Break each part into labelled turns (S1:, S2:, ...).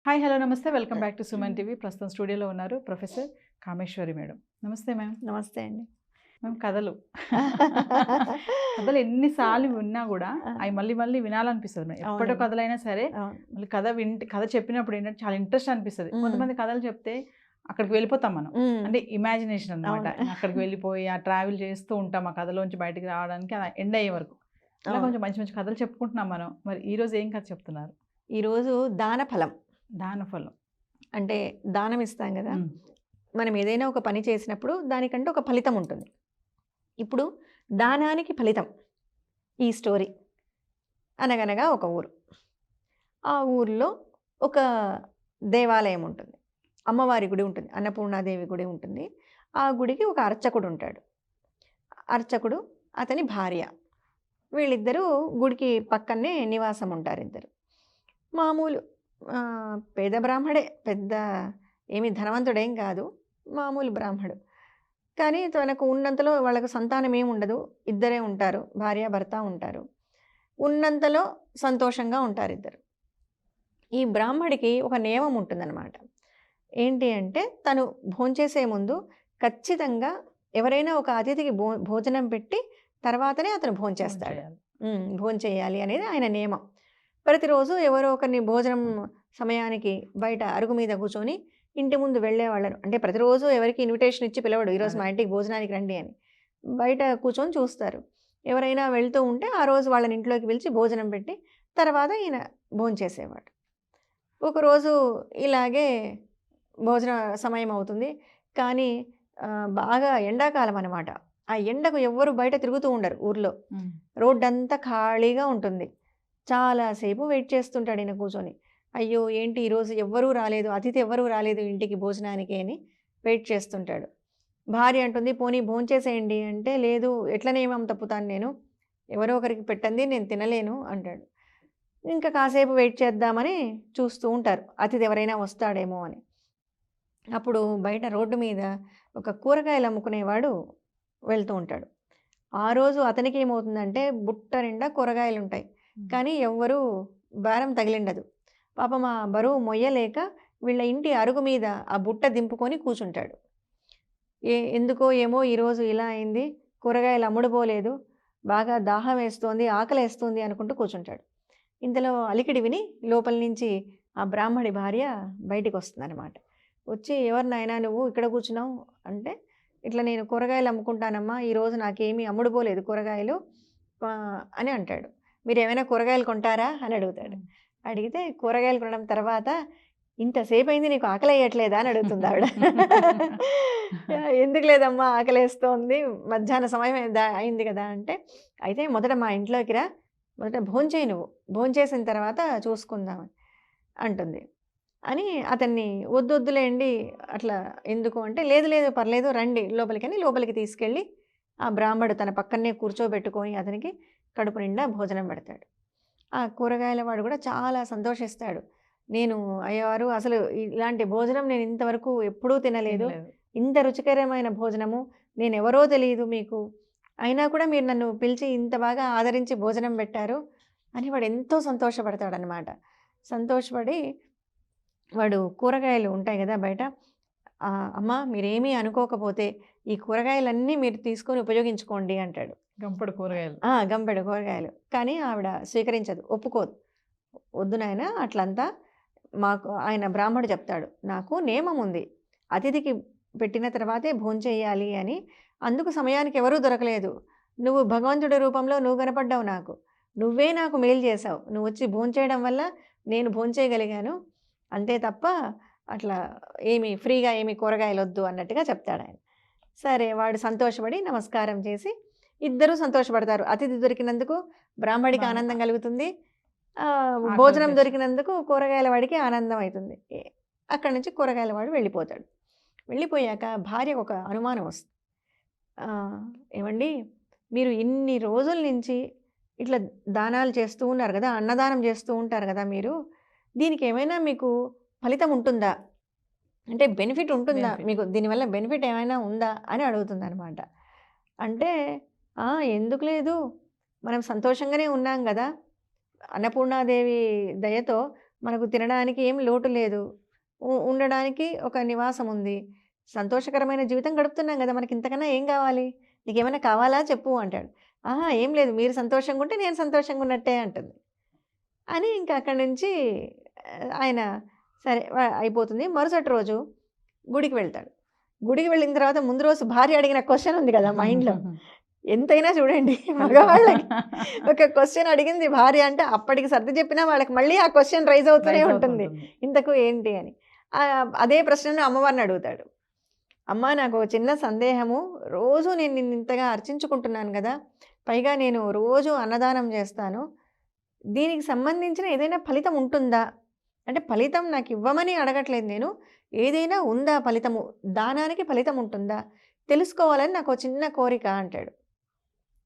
S1: Hi hello నమస్తే welcome back to Suman TV. ప్రస్తుతం స్టూడియోలో ఉన్నారు ప్రొఫెసర్ కామేశ్వరి మేడం. నమస్తే మ్యామ్.
S2: నమస్తే అండి.
S1: మ్యామ్ కథలు కథలు ఎన్నిసార్లు విన్నా కూడా అవి మళ్ళీ మళ్ళీ వినాలనిపిస్తుంది మేడం. ఎప్పటి
S2: అవునండి.
S1: కథలైనా సరే
S2: అవును.
S1: మళ్ళీ కథ చెప్పినప్పుడు ఏంటంటే చాలా ఇంట్రెస్ట్ అనిపిస్తుంది. కొంతమంది కథలు చెప్తే అక్కడికి వెళ్ళిపోతాం మనం, అంటే ఇమాజినేషన్ అనమాట.
S2: అవును.
S1: అక్కడికి వెళ్ళిపోయి ఆ ట్రావెల్ చేస్తూ ఉంటాం ఆ కథలోంచి బయటికి రావడానికి అది ఎండ్ అయ్యే వరకు. అలా
S2: అవును.
S1: కొంచెం మంచి మంచి కథలు చెప్పుకుంటున్నాం మనం. మరి ఈ రోజు ఏం కథ చెప్తున్నారు?
S2: ఈరోజు దాన ఫలం
S1: దానఫలం.
S2: అంటే దానం ఇస్తాం కదా.
S1: మ్మ్.
S2: మనం ఏదైనా ఒక పని చేసినప్పుడు దానికంటే ఒక ఫలితం ఉంటుంది. ఇప్పుడు దానానికి ఫలితం ఈ స్టోరీ. అనగనగా ఒక ఊరు. ఆ ఊరిలో ఒక దేవాలయం ఉంటుంది. అమ్మవారి గుడి ఉంటుంది. అన్నపూర్ణాదేవి గుడి ఉంటుంది. ఆ గుడికి ఒక అర్చకుడు ఉంటాడు. అర్చకుడు, అతని భార్య, వీళ్ళిద్దరూ గుడికి పక్కనే నివాసం ఉంటారు ఇద్దరు. మామూలు పేద బ్రాహ్మడే, పెద్ద ఏమి ధనవంతుడేం కాదు, మామూలు బ్రాహ్మడు. కానీ తనకు ఉన్నంతలో వాళ్ళకు సంతానం ఏమి ఉండదు, ఇద్దరే ఉంటారు, భార్య భర్త ఉంటారు. ఉన్నంతలో సంతోషంగా ఉంటారు ఇద్దరు. ఈ బ్రాహ్మడికి ఒక నియమం ఉంటుందన్నమాట. ఏంటి అంటే తను భోంచేసే ముందు ఖచ్చితంగా ఎవరైనా ఒక అతిథికి భోజనం పెట్టి తర్వాతనే అతను భోంచేస్తాడు.
S1: చేయాలి.
S2: భోంచేయాలి అనేది ఆయన నియమం. ప్రతిరోజు ఎవరో ఒకరిని భోజనం సమయానికి బయట అరుగు మీద కూర్చొని ఇంటి ముందు వెళ్ళేవాళ్ళను, అంటే ప్రతిరోజు ఎవరికి ఇన్విటేషన్ ఇచ్చి పిలవడు, ఈరోజు మా ఇంటికి భోజనానికి రండి అని. బయట కూర్చొని చూస్తారు. ఎవరైనా వెళ్తూ ఉంటే ఆ రోజు వాళ్ళని ఇంట్లోకి పిలిచి భోజనం పెట్టి తర్వాత ఈయన భోంచేసేవాడు. ఒకరోజు ఇలాగే భోజన సమయం అవుతుంది. కానీ బాగా ఎండాకాలం అనమాట. ఆ ఎండకు ఎవ్వరు బయట తిరుగుతూ ఉండరు ఊర్లో. రోడ్డంతా ఖాళీగా ఉంటుంది. చాలాసేపు వెయిట్ చేస్తుంటాడు ఈయన కూర్చొని. అయ్యో ఏంటి ఈరోజు ఎవ్వరూ రాలేదు, అతిథి ఎవ్వరూ రాలేదు ఇంటికి భోజనానికి అని వెయిట్ చేస్తుంటాడు. భార్య అంటుంది, పోనీ భోంచేసేయండి అంటే, లేదు ఎట్ల నియమం తప్పుతాను నేను, ఎవరో ఒకరికి పెట్టండి నేను తినలేను అంటాడు. ఇంకా కాసేపు వెయిట్ చేద్దామని చూస్తూ ఉంటారు, అతిథి ఎవరైనా వస్తాడేమో అని. అప్పుడు బయట రోడ్డు మీద ఒక కూరగాయలు అమ్ముకునేవాడు వెళ్తూ ఉంటాడు. ఆ రోజు అతనికి ఏమవుతుందంటే బుట్ట నిండా కూరగాయలు ఉంటాయి, కానీ ఎవ్వరూ భారం తగిలిండదు. పాపం ఆ బరువు మొయ్యలేక వీళ్ళ ఇంటి అరుగు మీద ఆ బుట్ట దింపుకొని కూర్చుంటాడు. ఎందుకో ఏమో ఈరోజు ఇలా అయింది, కూరగాయలు అమ్ముడుపోలేదు, బాగా దాహం వేస్తోంది, ఆకలేస్తుంది అనుకుంటూ కూర్చుంటాడు. ఇంతలో అలికిడి విని లోపల నుంచి ఆ బ్రాహ్మడి భార్య బయటికి వస్తుందన్నమాట. వచ్చి, ఎవరు నాయనా నువ్వు ఇక్కడ కూర్చున్నావు అంటే, ఇట్లా నేను కూరగాయలు అమ్ముకుంటానమ్మా, ఈరోజు నాకేమీ అమ్ముడుపోలేదు కూరగాయలు అని అంటాడు. మీరు ఏమైనా కూరగాయలు కొంటారా అని అడుగుతాడు. అడిగితే కూరగాయలు కొనడం తర్వాత, ఇంతసేపు అయింది నీకు ఆకలి వేయట్లేదా అని అడుగుతుంది ఆవిడ. ఎందుకు లేదమ్మా ఆకలేస్తోంది, మధ్యాహ్న సమయం అయింది కదా అంటే, అయితే మొదట మా ఇంట్లోకి రా, మొదట భోంచేయి, నువ్వు భోంచేసిన తర్వాత చూసుకుందామని అంటుంది. అని అతన్ని వద్దులేండి అట్లా ఎందుకు అంటే, లేదు లేదు పర్లేదు రండి లోపలికని లోపలికి తీసుకెళ్ళి ఆ బ్రాహ్మడు తన పక్కనే కూర్చోబెట్టుకొని అతనికి కడుపు నిండా భోజనం పెడతాడు. ఆ కూరగాయల వాడు కూడా చాలా సంతోషిస్తాడు. నేను అయ్యవారు అసలు ఇలాంటి భోజనం నేను ఇంతవరకు ఎప్పుడూ తినలేదు, ఇంత రుచికరమైన భోజనము నేనెవరో తెలియదు మీకు, అయినా కూడా మీరు నన్ను పిలిచి ఇంత బాగా ఆదరించి భోజనం పెట్టారు అని వాడు ఎంతో సంతోషపడతాడనమాట. సంతోషపడి వాడు కూరగాయలు ఉంటాయి కదా బయట, అమ్మ మీరేమీ అనుకోకపోతే ఈ కూరగాయలన్నీ మీరు తీసుకొని ఉపయోగించుకోండి అంటాడు.
S1: గంపెడు కూరగాయలు.
S2: గంపెడు కూరగాయలు. కానీ ఆవిడ స్వీకరించదు, ఒప్పుకోదు. వద్దు నాయన అట్లంతా, మాకు ఆయన బ్రాహ్మడు చెప్తాడు, నాకు నియమం ఉంది, అతిథికి పెట్టిన తర్వాతే భోంచేయాలి అని, అందుకు సమయానికి ఎవరూ దొరకలేదు, నువ్వు భగవంతుడి రూపంలో నువ్వు కనపడ్డావు నాకు, నువ్వే నాకు మేలు చేశావు, నువ్వు వచ్చి భోంచేయడం వల్ల నేను భోంచేయగలిగాను, అంతే తప్ప అట్లా ఏమి ఫ్రీగా ఏమి కూరగాయలు వద్దు అన్నట్టుగా చెప్తాడు ఆయన. సరే వాడు సంతోషపడి నమస్కారం చేసి, ఇద్దరూ సంతోషపడతారు. అతిథి దొరికినందుకు బ్రాహ్మడికి ఆనందం కలుగుతుంది, భోజనం దొరికినందుకు కూరగాయల వాడికి ఆనందం అవుతుంది. అక్కడి నుంచి కూరగాయల వాడు వెళ్ళిపోతాడు. వెళ్ళిపోయాక భార్యకు ఒక అనుమానం వస్తుంది. ఏమండి మీరు ఇన్ని రోజుల నుంచి ఇట్లా దానాలు చేస్తూ ఉన్నారు కదా, అన్నదానం చేస్తూ ఉంటారు కదా, మీరు దీనికి ఏమైనా మీకు ఫలితం ఉంటుందా, అంటే బెనిఫిట్ ఉంటుందా మీకు, దీనివల్ల బెనిఫిట్ ఏమైనా ఉందా అని అడుగుతుంది అనమాట. అంటే ఎందుకు లేదు, మనం సంతోషంగానే ఉన్నాం కదా, అన్నపూర్ణాదేవి దయతో మనకు తినడానికి ఏం లోటు లేదు, ఉండడానికి ఒక నివాసం ఉంది, సంతోషకరమైన జీవితం గడుపుతున్నాం కదా, మనకి ఇంతకన్నా ఏం కావాలి, నీకేమైనా కావాలా చెప్పు అంటాడు. ఆహా ఏం లేదు, మీరు సంతోషంగా ఉంటే నేను సంతోషంగా ఉన్నట్టే అంటుంది. అని ఇంకా అక్కడి నుంచి ఆయన సరే అయిపోతుంది. మరుసటి రోజు గుడికి వెళ్తాడు. గుడికి వెళ్ళిన తర్వాత ముందు రోజు భార్య అడిగిన క్వశ్చన్ ఉంది కదా మైండ్లో, ఎంతైనా చూడండి మగవాళ్ళకి ఒక క్వశ్చన్ అడిగింది భార్య అంటే అప్పటికి సర్ది చెప్పినా వాళ్ళకి మళ్ళీ ఆ క్వశ్చన్ రైజ్ అవుతూనే ఉంటుంది, ఇంతకు ఏంటి అని. అదే ప్రశ్నను అమ్మవారిని అడుగుతాడు. అమ్మ నాకు ఒక చిన్న సందేహము, రోజు నేను నిన్ను ఇంతగా అర్చించుకుంటున్నాను కదా, పైగా నేను రోజు అన్నదానం చేస్తాను, దీనికి సంబంధించిన ఏదైనా ఫలితం ఉంటుందా అంటే, ఫలితం నాకు ఇవ్వమని అడగట్లేదు నేను, ఏదైనా ఉందా ఫలితము, దానానికి ఫలితం ఉంటుందా తెలుసుకోవాలని నాకు చిన్న కోరిక అంటాడు.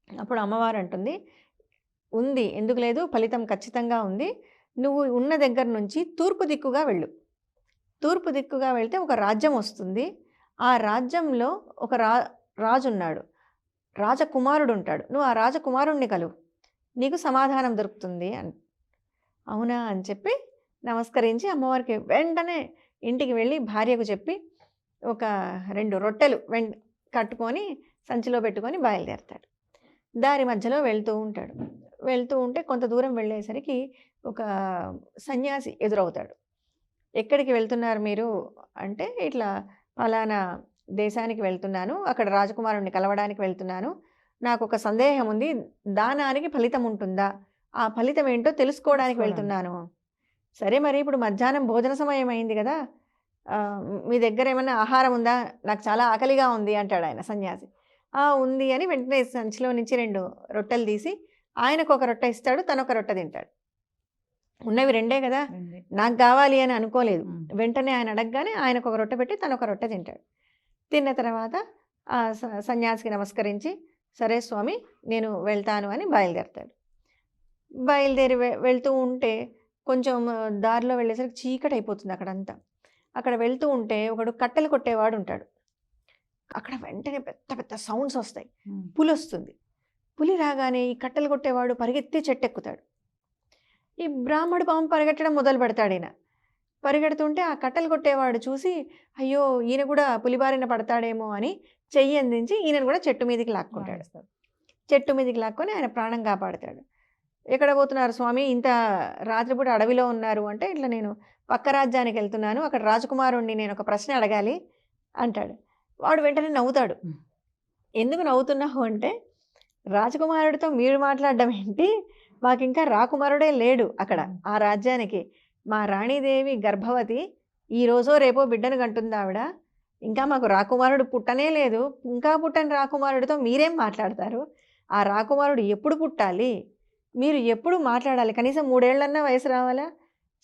S2: అప్పుడు అమ్మవారు అంటుంది, ఉంది, ఎందుకు లేదు, ఫలితం ఖచ్చితంగా ఉంది. నువ్వు ఉన్న దగ్గర నుంచి తూర్పు దిక్కుగా వెళ్ళు. తూర్పు దిక్కుగా వెళ్తే ఒక రాజ్యం వస్తుంది. ఆ రాజ్యంలో ఒక రాజు ఉన్నాడు, రాజకుమారుడు ఉంటాడు. నువ్వు ఆ రాజకుమారుణ్ణి కలువు, నీకు సమాధానం దొరుకుతుంది అని. అవునా అని చెప్పి నమస్కరించి అమ్మవారికి వెంటనే ఇంటికి వెళ్ళి భార్యకు చెప్పి ఒక 2 రొట్టెలు కట్టుకొని సంచిలో పెట్టుకొని బయలుదేరతాడు. దారి మధ్యలో వెళ్తూ ఉంటాడు. వెళ్తూ ఉంటే కొంత దూరం వెళ్ళేసరికి ఒక సన్యాసి ఎదురవుతాడు. ఎక్కడికి వెళ్తున్నారు మీరు అంటే, ఇట్లా ఫలానా దేశానికి వెళ్తున్నాను, అక్కడ రాజకుమారుణ్ణి కలవడానికి వెళ్తున్నాను, నాకు ఒక సందేహం ఉంది, దానానికి ఫలితం ఉంటుందా, ఆ ఫలితం ఏంటో తెలుసుకోవడానికి వెళ్తున్నాను. సరే మరి ఇప్పుడు మధ్యాహ్నం భోజన సమయం అయింది కదా, మీ దగ్గర ఏమైనా ఆహారం ఉందా, నాకు చాలా ఆకలిగా ఉంది అంటాడు ఆయన సన్యాసి. ఉంది అని వెంటనే సంచిలో నుంచి 2 రొట్టెలు తీసి ఆయనకు ఒక రొట్టె ఇస్తాడు, తను ఒక రొట్టె తింటాడు. ఉన్నవి 2 కదా, నాకు కావాలి అని అనుకోలేదు. వెంటనే ఆయన అడగగానే ఆయనకు ఒక రొట్టె పెట్టి తను ఒక రొట్టె తింటాడు. తిన్న తర్వాత ఆ సన్యాసికి నమస్కరించి, సరే స్వామి నేను వెళ్తాను అని బయలుదేరతాడు. బయలుదేరి వెళ్తూ ఉంటే కొంచెం దారిలో వెళ్ళేసరికి చీకటి అయిపోతుంది అక్కడంతా. అక్కడ వెళ్తూ ఉంటే ఒకడు కట్టెలు కొట్టేవాడు ఉంటాడు. అక్కడ వెంటనే పెద్ద పెద్ద సౌండ్స్ వస్తాయి, పులి వస్తుంది. పులి రాగానే ఈ కట్టెలు కొట్టేవాడు పరిగెత్తి చెట్టెక్కుతాడు. ఈ బ్రాహ్మడు పాము పరిగెట్టడం మొదలు పెడతాడు. ఈయన పరిగెడుతుంటే ఆ కట్టెలు కొట్టేవాడు చూసి, అయ్యో ఈయన కూడా పులిబారిన పడతాడేమో అని చెయ్యి అందించి ఈయనను కూడా చెట్టు మీదకి లాక్కుంటాడు. చెట్టు మీదకి లాక్కొని ఆయన ప్రాణం కాపాడతాడు. ఎక్కడ పోతున్నారు స్వామి, ఇంత రాత్రిపూట అడవిలో ఉన్నారు అంటే, ఇట్లా నేను పక్క రాజ్యానికి వెళ్తున్నాను, అక్కడ రాజకుమారుణ్ణి నేను ఒక ప్రశ్న అడగాలి అంటాడు. వాడు వెంటనే నవ్వుతాడు. ఎందుకు నవ్వుతున్నావు అంటే, రాజకుమారుడితో మీరు మాట్లాడడం ఏంటి, మాకు ఇంకా రాకుమారుడే లేడు అక్కడ ఆ రాజ్యానికి, మా రాణీదేవి గర్భవతి, ఈరోజో రేపో బిడ్డను కంటుంది ఆవిడ, ఇంకా మాకు రాకుమారుడు పుట్టనే లేదు, ఇంకా పుట్టని రాకుమారుడితో మీరేం మాట్లాడతారు, ఆ రాకుమారుడు ఎప్పుడు పుట్టాలి, మీరు ఎప్పుడు మాట్లాడాలి, కనీసం 3 ఏళ్ళన్నా వయసు రావాలా,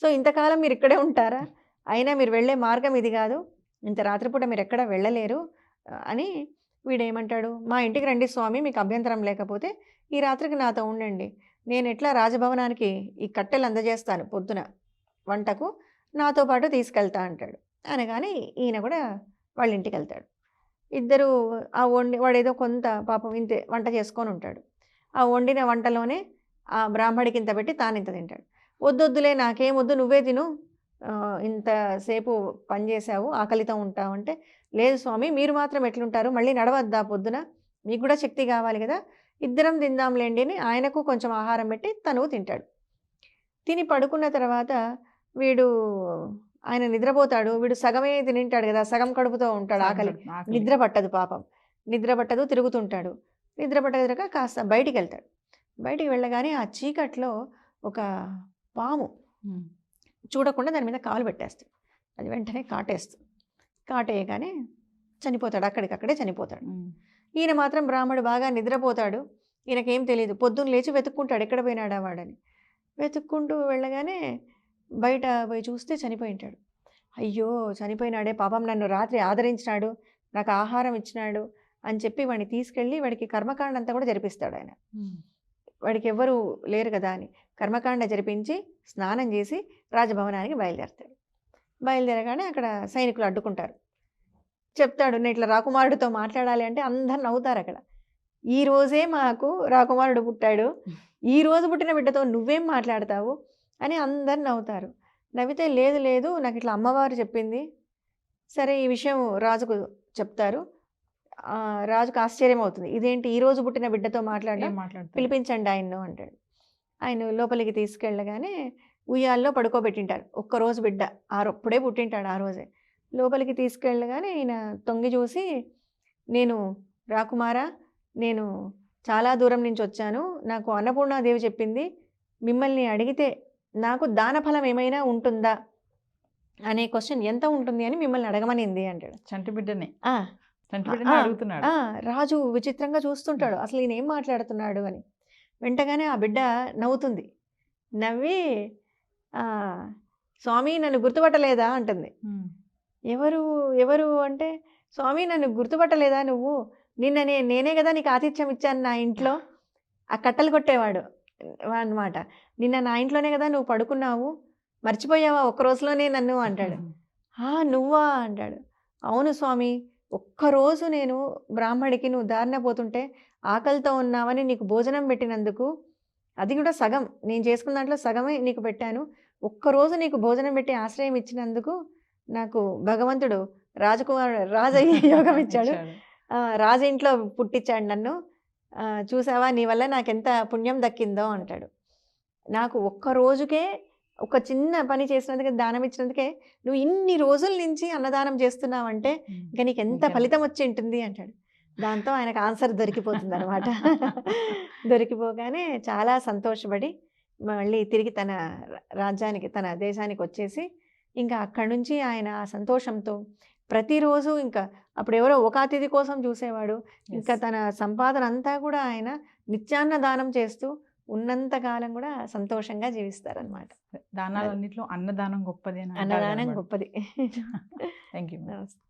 S2: సో ఇంతకాలం మీరు ఇక్కడే ఉంటారా, అయినా మీరు వెళ్ళే మార్గం ఇది కాదు, ఇంత రాత్రిపూట మీరు ఎక్కడ వెళ్ళలేరు అని. వీడేమంటాడు, మా ఇంటికి రండి స్వామి, మీకు అభ్యంతరం లేకపోతే ఈ రాత్రికి నాతో ఉండండి, నేను ఎట్లా రాజభవనానికి ఈ కట్టెలు అందజేస్తాను పొద్దున వంటకు, నాతో పాటు తీసుకెళ్తా అంటాడు. అనగానే ఈయన కూడా వాళ్ళ ఇంటికి వెళ్తాడు. ఇద్దరు ఆ వాడేదో కొంత పాపం ఇంతే వంట చేసుకొని ఉంటాడు. ఆ వండిన వంటలోనే ఆ బ్రాహ్మడికి ఇంత పెట్టి తాను ఇంత తింటాడు. వద్దొద్దులే నాకేం వద్దు, నువ్వే తిను, ఇంతసేపు పని చేసావు ఆకలితో ఉంటావు అంటే, లేదు స్వామి మీరు మాత్రం ఎట్లుంటారు, మళ్ళీ నడవద్దా పొద్దున, మీకు కూడా శక్తి కావాలి కదా, ఇద్దరం తిందాంలేండి అని ఆయనకు కొంచెం ఆహారం పెట్టి తను తింటాడు. తిని పడుకున్న తర్వాత వీడు ఆయన నిద్రపోతాడు. వీడు సగమే తింటాడు కదా, సగం కడుపుతో ఉంటాడు, ఆకలి నిద్ర పట్టదు పాపం, నిద్ర పట్టదు, తిరుగుతుంటాడు. నిద్ర పట్టక కాస్త బయటికి వెళ్తాడు. బయటికి వెళ్ళగానే ఆ చీకట్లో ఒక పాము చూడకుండా దాని మీద కాలు పెట్టేస్తాడు. అది వెంటనే కాటేస్తుంది. కాటేయగానే చనిపోతాడు, అక్కడికక్కడే చనిపోతాడు. ఈయన మాత్రం బ్రాహ్మడు బాగా నిద్రపోతాడు. ఈయనకేం తెలియదు. పొద్దున్న లేచి వెతుక్కుంటాడు ఎక్కడ పోయినాడా వాడని. వెతుక్కుంటూ వెళ్ళగానే బయట పోయి చూస్తే చనిపోయి ఉంటాడు. అయ్యో చనిపోయినాడే, పాపం నన్ను రాత్రి ఆదరించినాడు, నాకు ఆహారం ఇచ్చినాడు అని చెప్పి వాడిని తీసుకెళ్ళి వాడికి కర్మకాండ అంతా కూడా జరిపిస్తాడు ఆయన. వాడికి ఎవ్వరూ లేరు కదా అని కర్మకాండ జరిపించి స్నానం చేసి రాజభవనానికి బయలుదేరతాడు. బయలుదేరగానే అక్కడ సైనికులు అడ్డుకుంటారు. చెప్తాడు, నేను ఇట్లా రాకుమారుడితో మాట్లాడాలి అంటే అందరు నవ్వుతారు అక్కడ. ఈ రోజే మాకు రాకుమారుడు పుట్టాడు, ఈ రోజు పుట్టిన బిడ్డతో నువ్వేం మాట్లాడతావు అని అందరు నవ్వుతారు. నవ్వితే లేదు లేదు నాకు ఇట్లా అమ్మవారు చెప్పింది. సరే ఈ విషయం రాజుకు చెప్తారు. రాజుకు ఆశ్చర్యం అవుతుంది. ఇదేంటి ఈ రోజు పుట్టిన బిడ్డతో మాట్లాడడం,
S1: ఏం మాట్లాడతారు?
S2: పిలిపించండి ఆయన్ను అంటాడు. ఆయన లోపలికి తీసుకెళ్ళగానే ఉయ్యాల్లో పడుకోబెట్టింటారు. ఒక్కరోజు బిడ్డ అప్పుడే పుట్టింటాడు ఆ రోజే. లోపలికి తీసుకెళ్ళగానే ఈయన తొంగి చూసి, నేను రాకుమారా, నేను చాలా దూరం నుంచి వచ్చాను. నాకు అన్నపూర్ణాదేవి చెప్పింది, మిమ్మల్ని అడిగితే నాకు దానఫలం ఏమైనా ఉంటుందా అనే క్వశ్చన్ ఎంత ఉంటుంది అని మిమ్మల్ని అడగమనింది అంటాడు.
S1: చంటి బిడ్డనే
S2: ఆ,
S1: చంటి
S2: ఆ,
S1: బిడ్డనే అడుగుతున్నాడు.
S2: రాజు విచిత్రంగా చూస్తుంటాడు, అసలు ఈయన ఏం మాట్లాడుతున్నాడు అని. వెంటగానే ఆ బిడ్డ నవ్వుతుంది. నవ్వి స్వామి నన్ను గుర్తుపట్టలేదా అంటుంది. ఎవరు ఎవరు అంటే, స్వామి నన్ను గుర్తుపట్టలేదా నువ్వు? నిన్న నేనే కదా నీకు ఆతిథ్యం ఇచ్చాను నా ఇంట్లో. ఆ కట్టెలు కొట్టేవాడు అన్నమాట. నిన్న నా ఇంట్లోనే కదా నువ్వు పడుకున్నావు, మర్చిపోయావా ఒక్క రోజులోనే నన్ను అంటాడు. నువ్వా అంటాడు. అవును స్వామి, ఒక్కరోజు నేను బ్రాహ్మడికి నువ్వు దారిన పోతుంటే ఆకలితో ఉన్నావని నీకు భోజనం పెట్టినందుకు, అది కూడా సగం నేను చేసుకున్న దాంట్లో సగమే నీకు పెట్టాను. ఒక్కరోజు నీకు భోజనం పెట్టి ఆశ్రయం ఇచ్చినందుకు నాకు భగవంతుడు రాజయ్యే యోగం ఇచ్చాడు. రాజు ఇంట్లో పుట్టించాడు నన్ను. చూసావా నీ వల్ల నాకెంత పుణ్యం దక్కిందో అంటాడు. నాకు ఒక్క రోజుకే ఒక చిన్న పని చేసినందుకే, దానం ఇచ్చినందుకే నువ్వు ఇన్ని రోజుల నుంచి అన్నదానం చేస్తున్నావంటే ఇంకా నీకు ఎంత ఫలితం వచ్చి ఉంటుంది అంటాడు. దాంతో ఆయనకు ఆన్సర్ దొరికిపోతుంది అనమాట. దొరికిపోగానే చాలా సంతోషపడి మళ్ళీ తిరిగి తన రాజ్యానికి, తన దేశానికి వచ్చేసి ఇంకా అక్కడి నుంచి ఆయన ఆ సంతోషంతో ప్రతిరోజు ఇంకా అప్పుడు ఎవరో ఒక అతిథి కోసం చూసేవాడు. ఇంకా తన సంపాదన అంతా కూడా ఆయన నిత్యాన్న దానం చేస్తూ ఉన్నంతకాలం కూడా సంతోషంగా జీవిస్తారనమాట.
S1: దానాలన్నిట్లో అన్నదానం గొప్పది అని
S2: అన్నదానం గొప్పది.
S1: Thank you.
S2: నమస్తే.